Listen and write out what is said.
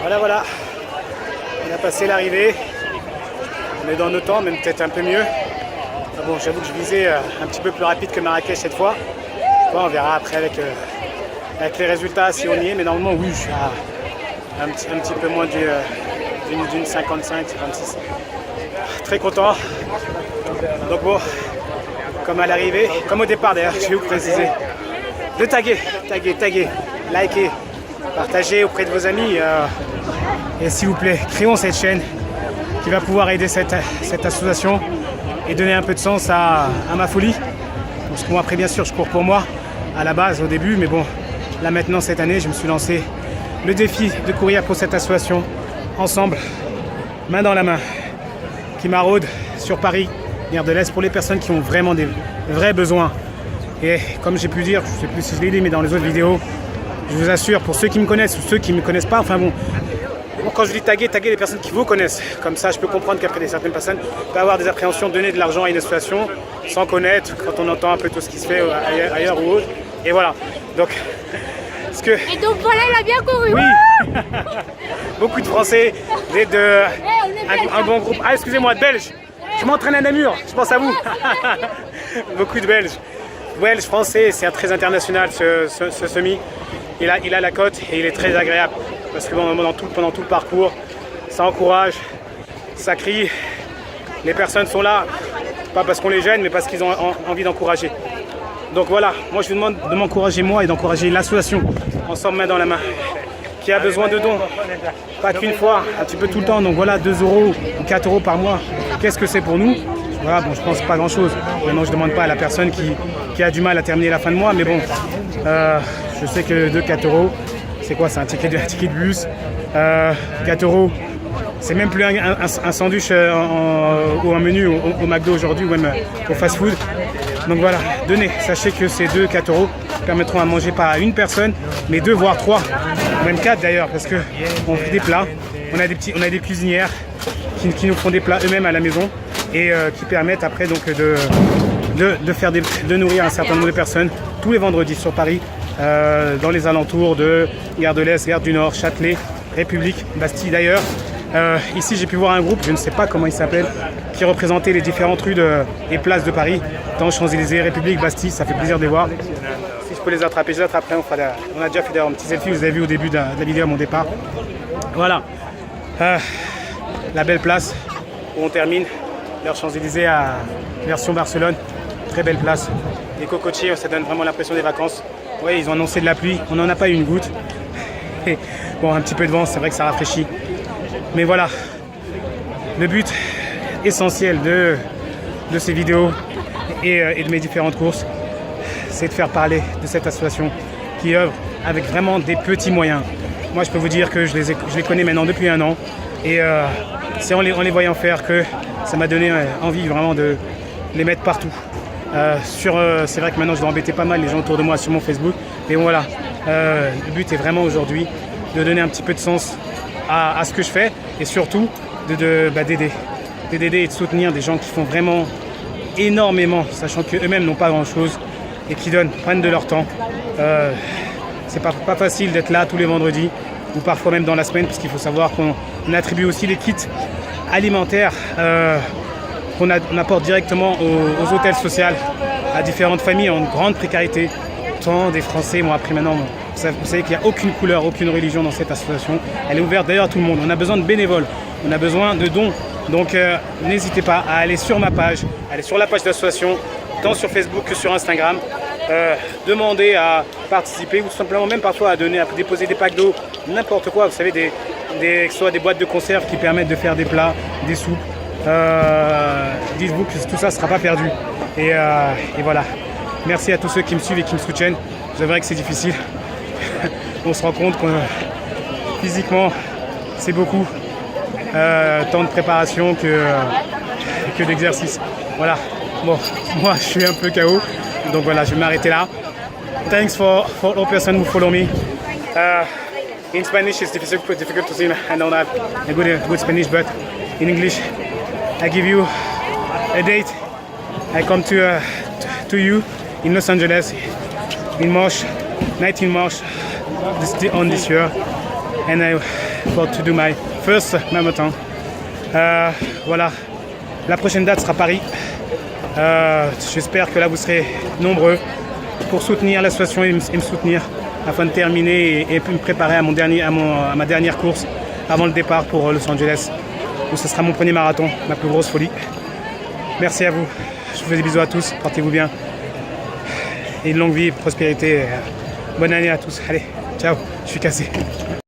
Voilà, on a passé l'arrivée, on est dans nos temps, même peut-être un peu mieux. Ah bon, j'avoue que je visais un petit peu plus rapide que Marrakech cette fois. Bon, on verra après avec les résultats si on y est, mais normalement oui, je suis à un petit peu moins d'une 55, 56. Très content. Donc bon, comme à l'arrivée, comme au départ d'ailleurs, je vais vous préciser, de taguer, liker, partager auprès de vos amis. Et s'il vous plaît, créons cette chaîne qui va pouvoir aider cette association et donner un peu de sens à ma folie. Parce que moi après bien sûr je cours pour moi à la base au début, mais bon là maintenant cette année je me suis lancé le défi de courir pour cette association ensemble, main dans la main, qui maraude sur Paris, Gare de l'Est, pour les personnes qui ont vraiment des vrais besoins. Et comme j'ai pu dire, je ne sais plus si je l'ai dit, mais dans les autres vidéos, je vous assure, pour ceux qui me connaissent ou ceux qui ne me connaissent pas, enfin bon, quand je dis taguer les personnes qui vous connaissent. Comme ça, je peux comprendre qu'après certaines personnes peuvent avoir des appréhensions de donner de l'argent à une association sans connaître, quand on entend un peu tout ce qui se fait ailleurs ou autre. Et voilà. Donc, Et donc voilà, il a bien couru. Oui. Beaucoup de Français, un bon groupe. Ah, excusez-moi, de Belges. Je m'entraîne à Namur, je pense à vous. Beaucoup de Belges. Belges, Français, c'est très international ce semi. Il a la cote et il est très agréable. Parce que pendant tout le parcours, ça encourage, ça crie. Les personnes sont là, pas parce qu'on les gêne, mais parce qu'ils ont envie d'encourager. Donc voilà, moi je vous demande de m'encourager moi et d'encourager l'association, ensemble main dans la main, qui a besoin de dons. Pas qu'une fois, un petit peu tout le temps. Donc voilà, 2 € ou 4 € par mois. Qu'est-ce que c'est pour nous? Voilà, bon, je pense pas grand-chose. Maintenant, je ne demande pas à la personne qui a du mal à terminer la fin de mois, mais bon, je sais que 4 €, c'est quoi? C'est un ticket de bus. 4 €, c'est même plus un sandwich ou un menu au McDo aujourd'hui ou même au fast-food. Donc voilà, donnez. Sachez que ces 4 € permettront à manger pas à une personne, mais 2 voire 3, même 4 d'ailleurs, parce qu'on fait des plats. On a des cuisinières qui nous font des plats eux-mêmes à la maison et qui permettent après donc de nourrir un certain nombre de personnes tous les vendredis sur Paris, dans les alentours de Gare de l'Est, Gare du Nord, Châtelet, République, Bastille d'ailleurs. Ici j'ai pu voir un groupe, je ne sais pas comment il s'appelle, qui représentait les différentes rues et places de Paris, dans Champs-Élysées, République, Bastille. Ça fait plaisir de les voir. Si je peux les attraper, je les attraperai. On a déjà fait d'ailleurs un petit selfie, vous avez vu au début de la vidéo à mon départ. Voilà, la belle place où on termine leur Champs-Élysées à version Barcelone. Très belle place, des cocotiers, ça donne vraiment l'impression des vacances. Oui, ils ont annoncé de la pluie, on n'en a pas eu une goutte. Et bon, un petit peu de vent, c'est vrai que ça rafraîchit. Mais voilà, le but essentiel de ces vidéos et de mes différentes courses, c'est de faire parler de cette association qui œuvre avec vraiment des petits moyens. Moi, je peux vous dire que je les connais maintenant depuis 1 an. Et c'est en les voyant faire que ça m'a donné envie vraiment de les mettre partout. C'est vrai que maintenant, je dois embêter pas mal les gens autour de moi sur mon Facebook. Mais bon, voilà, le but est vraiment aujourd'hui de donner un petit peu de sens à ce que je fais et surtout d'aider et de soutenir des gens qui font vraiment énormément, sachant qu'eux-mêmes n'ont pas grand-chose et qui prennent de leur temps. C'est pas facile d'être là tous les vendredis ou parfois même dans la semaine, parce qu'il faut savoir qu'on attribue aussi les kits alimentaires qu'on apporte directement aux hôtels sociaux à différentes familles en grande précarité, tant des Français. Moi après maintenant, vous savez qu'il n'y a aucune couleur, aucune religion dans cette association. Elle est ouverte d'ailleurs à tout le monde. On a besoin de bénévoles, on a besoin de dons. Donc n'hésitez pas à aller sur ma page, aller sur la page de l'association, tant sur Facebook que sur Instagram. Demander à participer ou tout simplement même parfois à déposer des packs d'eau, n'importe quoi. Vous savez, soit des boîtes de conserve qui permettent de faire des plats, des soupes. Dites-vous que tout ça ne sera pas perdu. Et voilà. Merci à tous ceux qui me suivent et qui me soutiennent. C'est vrai que c'est difficile. On se rend compte que physiquement, c'est beaucoup. Tant de préparation que d'exercice. Voilà. Bon, moi, je suis un peu KO. Donc voilà, je vais m'arrêter là. Thanks for all person who follow me. In Spanish, it's difficult to see. I don't have a good Spanish, but in English, I give you a date. I come to you in Los Angeles in March, 19 March on this year. and I want to do my first marathon. Voilà, la prochaine date sera Paris. J'espère que là vous serez nombreux pour soutenir l'association et me soutenir afin de terminer et me préparer à ma dernière course avant le départ pour Los Angeles, où ce sera mon premier marathon, ma plus grosse folie. Merci à vous, je vous fais des bisous à tous, portez-vous bien et une longue vie, prospérité, bonne année à tous. Allez, ciao, je suis cassé.